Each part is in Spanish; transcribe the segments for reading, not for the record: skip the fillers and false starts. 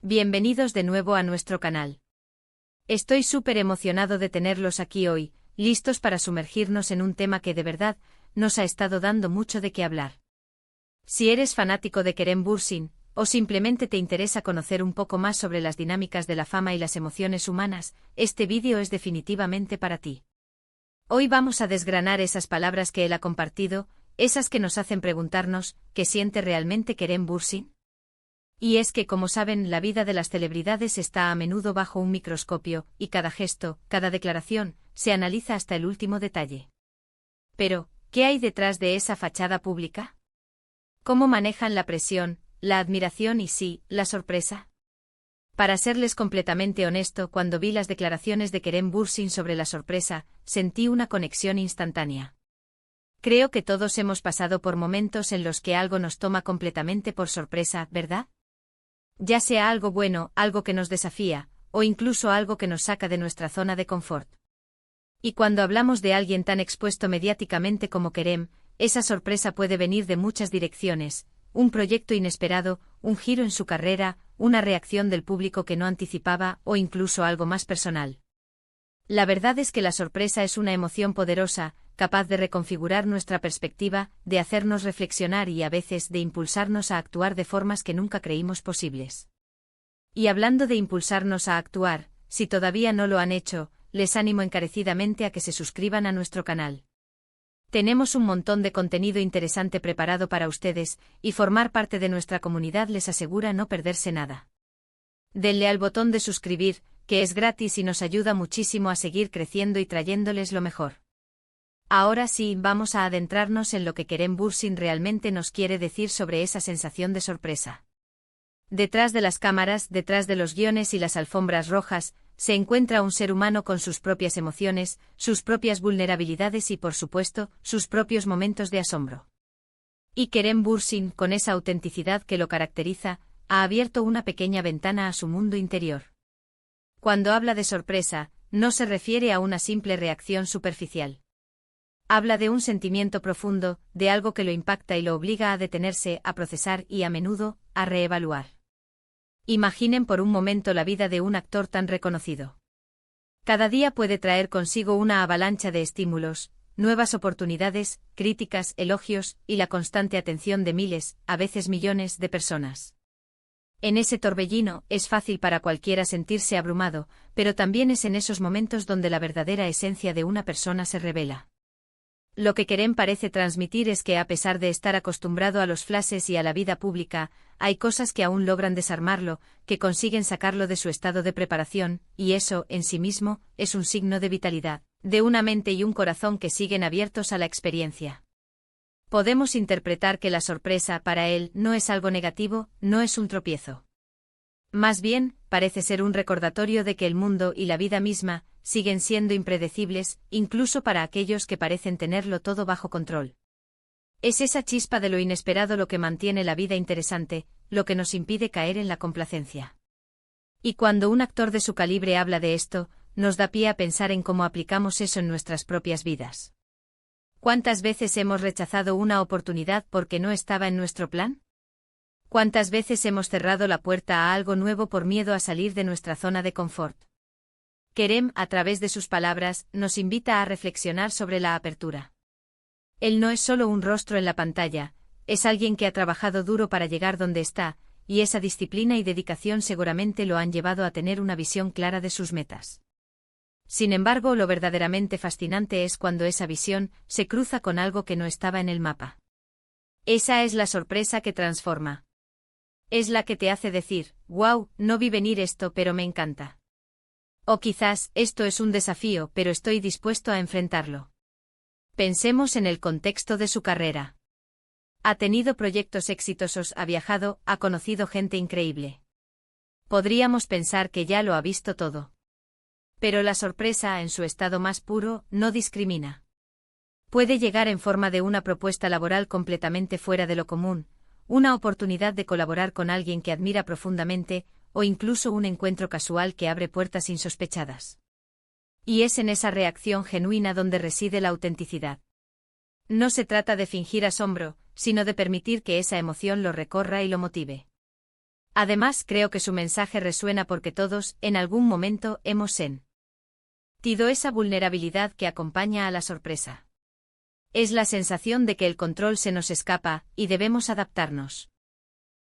Bienvenidos de nuevo a nuestro canal. Estoy súper emocionado de tenerlos aquí hoy, listos para sumergirnos en un tema que de verdad nos ha estado dando mucho de qué hablar. Si eres fanático de Kerem Bürsin, o simplemente te interesa conocer un poco más sobre las dinámicas de la fama y las emociones humanas, este vídeo es definitivamente para ti. Hoy vamos a desgranar esas palabras que él ha compartido, esas que nos hacen preguntarnos, ¿qué siente realmente Kerem Bürsin? Y es que, como saben, la vida de las celebridades está a menudo bajo un microscopio, y cada gesto, cada declaración, se analiza hasta el último detalle. Pero, ¿qué hay detrás de esa fachada pública? ¿Cómo manejan la presión, la admiración y sí, la sorpresa? Para serles completamente honesto, cuando vi las declaraciones de Kerem Bürsin sobre la sorpresa, sentí una conexión instantánea. Creo que todos hemos pasado por momentos en los que algo nos toma completamente por sorpresa, ¿verdad? Ya sea algo bueno, algo que nos desafía, o incluso algo que nos saca de nuestra zona de confort. Y cuando hablamos de alguien tan expuesto mediáticamente como Kerem, esa sorpresa puede venir de muchas direcciones: un proyecto inesperado, un giro en su carrera, una reacción del público que no anticipaba, o incluso algo más personal. La verdad es que la sorpresa es una emoción poderosa, capaz de reconfigurar nuestra perspectiva, de hacernos reflexionar y a veces de impulsarnos a actuar de formas que nunca creímos posibles. Y hablando de impulsarnos a actuar, si todavía no lo han hecho, les animo encarecidamente a que se suscriban a nuestro canal. Tenemos un montón de contenido interesante preparado para ustedes, y formar parte de nuestra comunidad les asegura no perderse nada. Denle al botón de suscribir, que es gratis y nos ayuda muchísimo a seguir creciendo y trayéndoles lo mejor. Ahora sí, vamos a adentrarnos en lo que Kerem Bürsin realmente nos quiere decir sobre esa sensación de sorpresa. Detrás de las cámaras, detrás de los guiones y las alfombras rojas, se encuentra un ser humano con sus propias emociones, sus propias vulnerabilidades y, por supuesto, sus propios momentos de asombro. Y Kerem Bürsin, con esa autenticidad que lo caracteriza, ha abierto una pequeña ventana a su mundo interior. Cuando habla de sorpresa, no se refiere a una simple reacción superficial. Habla de un sentimiento profundo, de algo que lo impacta y lo obliga a detenerse, a procesar y, a menudo, a reevaluar. Imaginen por un momento la vida de un actor tan reconocido. Cada día puede traer consigo una avalancha de estímulos, nuevas oportunidades, críticas, elogios y la constante atención de miles, a veces millones, de personas. En ese torbellino, es fácil para cualquiera sentirse abrumado, pero también es en esos momentos donde la verdadera esencia de una persona se revela. Lo que Kerem parece transmitir es que, a pesar de estar acostumbrado a los flashes y a la vida pública, hay cosas que aún logran desarmarlo, que consiguen sacarlo de su estado de preparación, y eso, en sí mismo, es un signo de vitalidad, de una mente y un corazón que siguen abiertos a la experiencia. Podemos interpretar que la sorpresa para él no es algo negativo, no es un tropiezo. Más bien, parece ser un recordatorio de que el mundo y la vida misma siguen siendo impredecibles, incluso para aquellos que parecen tenerlo todo bajo control. Es esa chispa de lo inesperado lo que mantiene la vida interesante, lo que nos impide caer en la complacencia. Y cuando un actor de su calibre habla de esto, nos da pie a pensar en cómo aplicamos eso en nuestras propias vidas. ¿Cuántas veces hemos rechazado una oportunidad porque no estaba en nuestro plan? ¿Cuántas veces hemos cerrado la puerta a algo nuevo por miedo a salir de nuestra zona de confort? Kerem, a través de sus palabras, nos invita a reflexionar sobre la apertura. Él no es solo un rostro en la pantalla, es alguien que ha trabajado duro para llegar donde está, y esa disciplina y dedicación seguramente lo han llevado a tener una visión clara de sus metas. Sin embargo, lo verdaderamente fascinante es cuando esa visión se cruza con algo que no estaba en el mapa. Esa es la sorpresa que transforma. Es la que te hace decir, wow, no vi venir esto, pero me encanta. O quizás, esto es un desafío, pero estoy dispuesto a enfrentarlo. Pensemos en el contexto de su carrera. Ha tenido proyectos exitosos, ha viajado, ha conocido gente increíble. Podríamos pensar que ya lo ha visto todo. Pero la sorpresa, en su estado más puro, no discrimina. Puede llegar en forma de una propuesta laboral completamente fuera de lo común, una oportunidad de colaborar con alguien que admira profundamente, o incluso un encuentro casual que abre puertas insospechadas. Y es en esa reacción genuina donde reside la autenticidad. No se trata de fingir asombro, sino de permitir que esa emoción lo recorra y lo motive. Además, creo que su mensaje resuena porque todos, en algún momento, hemos sentido esa vulnerabilidad que acompaña a la sorpresa. Es la sensación de que el control se nos escapa, y debemos adaptarnos.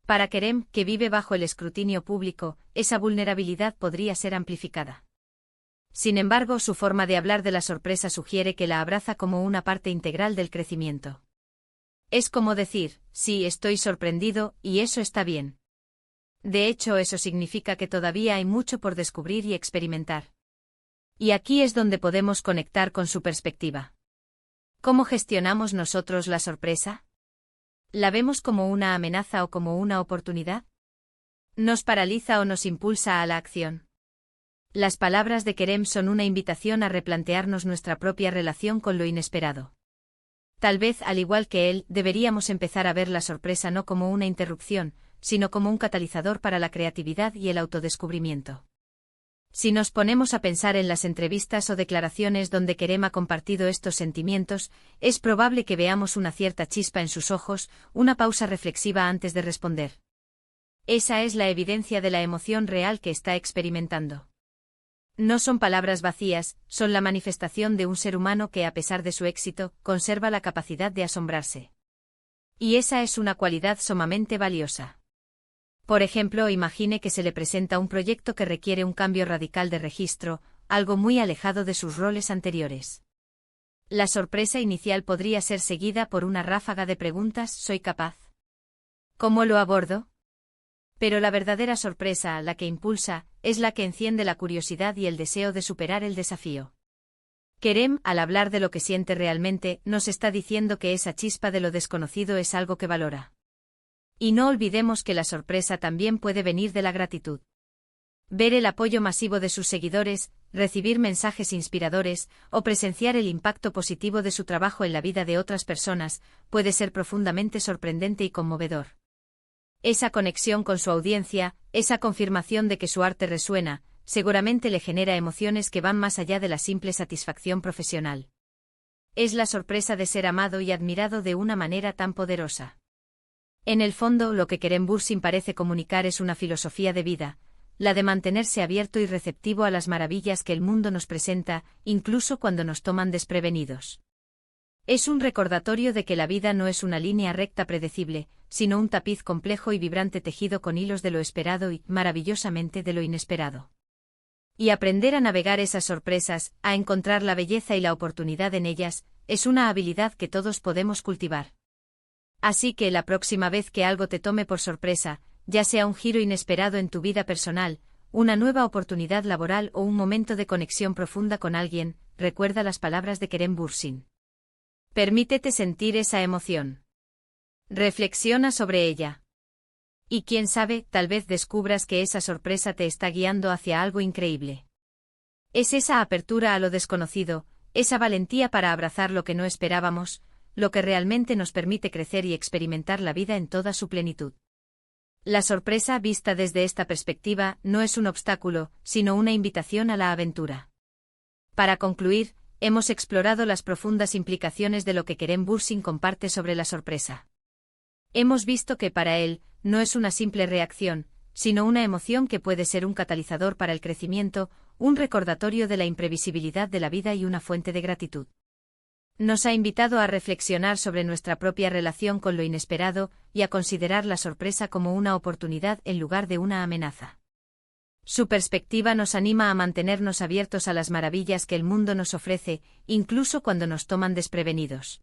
Para Kerem, que vive bajo el escrutinio público, esa vulnerabilidad podría ser amplificada. Sin embargo, su forma de hablar de la sorpresa sugiere que la abraza como una parte integral del crecimiento. Es como decir, sí, estoy sorprendido, y eso está bien. De hecho, eso significa que todavía hay mucho por descubrir y experimentar. Y aquí es donde podemos conectar con su perspectiva. ¿Cómo gestionamos nosotros la sorpresa? ¿La vemos como una amenaza o como una oportunidad? ¿Nos paraliza o nos impulsa a la acción? Las palabras de Kerem son una invitación a replantearnos nuestra propia relación con lo inesperado. Tal vez, al igual que él, deberíamos empezar a ver la sorpresa no como una interrupción, sino como un catalizador para la creatividad y el autodescubrimiento. Si nos ponemos a pensar en las entrevistas o declaraciones donde Kerem ha compartido estos sentimientos, es probable que veamos una cierta chispa en sus ojos, una pausa reflexiva antes de responder. Esa es la evidencia de la emoción real que está experimentando. No son palabras vacías, son la manifestación de un ser humano que, a pesar de su éxito, conserva la capacidad de asombrarse. Y esa es una cualidad sumamente valiosa. Por ejemplo, imagine que se le presenta un proyecto que requiere un cambio radical de registro, algo muy alejado de sus roles anteriores. La sorpresa inicial podría ser seguida por una ráfaga de preguntas: ¿soy capaz? ¿Cómo lo abordo? Pero la verdadera sorpresa, la que impulsa, es la que enciende la curiosidad y el deseo de superar el desafío. Kerem, al hablar de lo que siente realmente, nos está diciendo que esa chispa de lo desconocido es algo que valora. Y no olvidemos que la sorpresa también puede venir de la gratitud. Ver el apoyo masivo de sus seguidores, recibir mensajes inspiradores, o presenciar el impacto positivo de su trabajo en la vida de otras personas, puede ser profundamente sorprendente y conmovedor. Esa conexión con su audiencia, esa confirmación de que su arte resuena, seguramente le genera emociones que van más allá de la simple satisfacción profesional. Es la sorpresa de ser amado y admirado de una manera tan poderosa. En el fondo, lo que Kerem Bürsin parece comunicar es una filosofía de vida, la de mantenerse abierto y receptivo a las maravillas que el mundo nos presenta, incluso cuando nos toman desprevenidos. Es un recordatorio de que la vida no es una línea recta predecible, sino un tapiz complejo y vibrante tejido con hilos de lo esperado y, maravillosamente, de lo inesperado. Y aprender a navegar esas sorpresas, a encontrar la belleza y la oportunidad en ellas, es una habilidad que todos podemos cultivar. Así que la próxima vez que algo te tome por sorpresa, ya sea un giro inesperado en tu vida personal, una nueva oportunidad laboral o un momento de conexión profunda con alguien, recuerda las palabras de Kerem Bürsin. Permítete sentir esa emoción. Reflexiona sobre ella. Y quién sabe, tal vez descubras que esa sorpresa te está guiando hacia algo increíble. Es esa apertura a lo desconocido, esa valentía para abrazar lo que no esperábamos, lo que realmente nos permite crecer y experimentar la vida en toda su plenitud. La sorpresa, vista desde esta perspectiva, no es un obstáculo, sino una invitación a la aventura. Para concluir, hemos explorado las profundas implicaciones de lo que Kerem Bürsin comparte sobre la sorpresa. Hemos visto que para él, no es una simple reacción, sino una emoción que puede ser un catalizador para el crecimiento, un recordatorio de la imprevisibilidad de la vida y una fuente de gratitud. Nos ha invitado a reflexionar sobre nuestra propia relación con lo inesperado y a considerar la sorpresa como una oportunidad en lugar de una amenaza. Su perspectiva nos anima a mantenernos abiertos a las maravillas que el mundo nos ofrece, incluso cuando nos toman desprevenidos.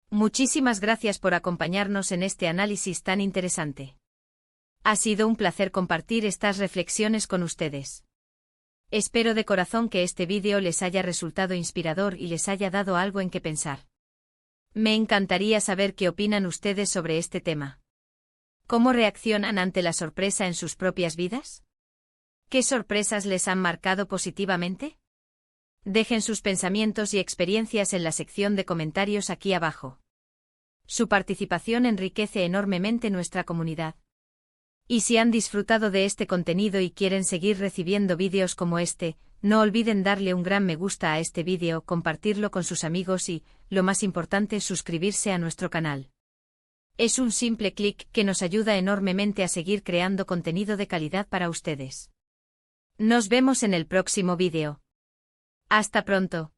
Muchísimas gracias por acompañarnos en este análisis tan interesante. Ha sido un placer compartir estas reflexiones con ustedes. Espero de corazón que este vídeo les haya resultado inspirador y les haya dado algo en qué pensar. Me encantaría saber qué opinan ustedes sobre este tema. ¿Cómo reaccionan ante la sorpresa en sus propias vidas? ¿Qué sorpresas les han marcado positivamente? Dejen sus pensamientos y experiencias en la sección de comentarios aquí abajo. Su participación enriquece enormemente nuestra comunidad. Y si han disfrutado de este contenido y quieren seguir recibiendo vídeos como este, no olviden darle un gran me gusta a este vídeo, compartirlo con sus amigos y, lo más importante, suscribirse a nuestro canal. Es un simple clic que nos ayuda enormemente a seguir creando contenido de calidad para ustedes. Nos vemos en el próximo vídeo. Hasta pronto.